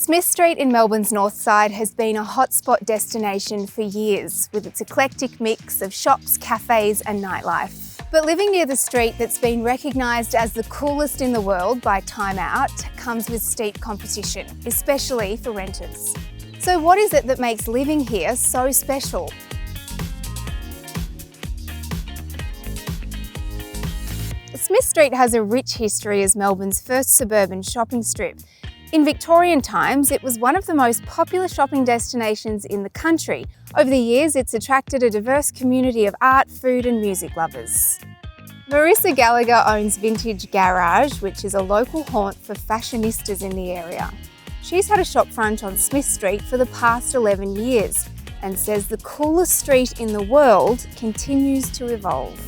Smith Street in Melbourne's north side has been a hotspot destination for years, with its eclectic mix of shops, cafes and nightlife. But living near the street that's been recognised as the coolest in the world by Time Out comes with steep competition, especially for renters. So what is it that makes living here so special? Smith Street has a rich history as Melbourne's first suburban shopping strip. In Victorian times, it was one of the most popular shopping destinations in the country. Over the years, it's attracted a diverse community of art, food and music lovers. Marissa Gallagher owns Vintage Garage, which is a local haunt for fashionistas in the area. She's had a shopfront on Smith Street for the past 11 years and says the coolest street in the world continues to evolve.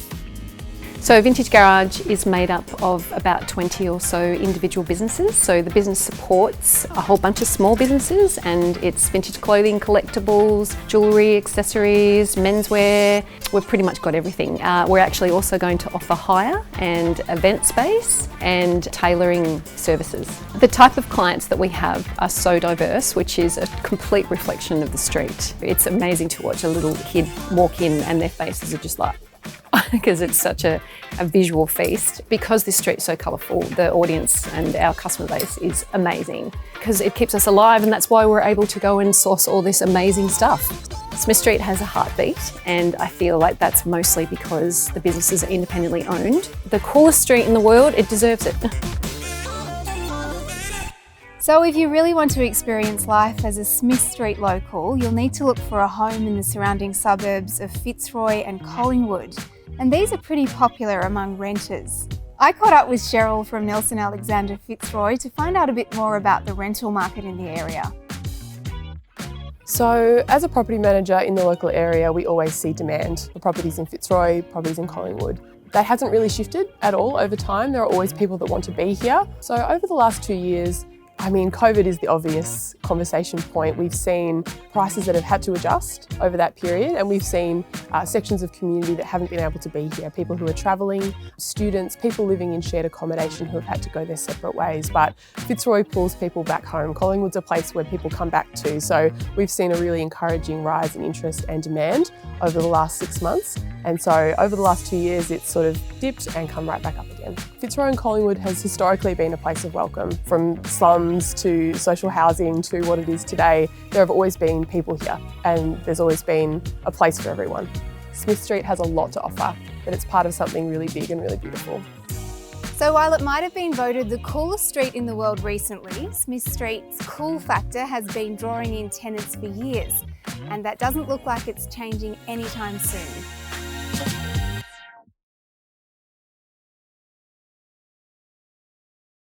So Vintage Garage is made up of about 20 or so individual businesses. So the business supports a whole bunch of small businesses, and it's vintage clothing, collectibles, jewellery, accessories, menswear. We've pretty much got everything. We're actually also going to offer hire and event space and tailoring services. The type of clients that we have are so diverse, which is a complete reflection of the street. It's amazing to watch a little kid walk in and their faces are just like, because it's such a visual feast. Because this street's so colourful, the audience and our customer base is amazing because it keeps us alive, and that's why we're able to go and source all this amazing stuff. Smith Street has a heartbeat, and I feel like that's mostly because the businesses are independently owned. The coolest street in the world, it deserves it. So if you really want to experience life as a Smith Street local, you'll need to look for a home in the surrounding suburbs of Fitzroy and Collingwood. And these are pretty popular among renters. I caught up with Cheryl from Nelson Alexander Fitzroy to find out a bit more about the rental market in the area. So as a property manager in the local area, we always see demand for properties in Fitzroy, properties in Collingwood. That hasn't really shifted at all over time. There are always people that want to be here. So over the last 2 years, COVID is the obvious conversation point. We've seen prices that have had to adjust over that period, and we've seen sections of community that haven't been able to be here. People who are travelling, students, people living in shared accommodation who have had to go their separate ways. But Fitzroy pulls people back home. Collingwood's a place where people come back to. So we've seen a really encouraging rise in interest and demand over the last 6 months. And so over the last 2 years, it's sort of dipped and come right back up again. Fitzroy and Collingwood has historically been a place of welcome. From slums to social housing to what it is today, there have always been people here, and there's always been a place for everyone. Smith Street has a lot to offer, but it's part of something really big and really beautiful. So while it might have been voted the coolest street in the world recently, Smith Street's cool factor has been drawing in tenants for years, and that doesn't look like it's changing anytime soon.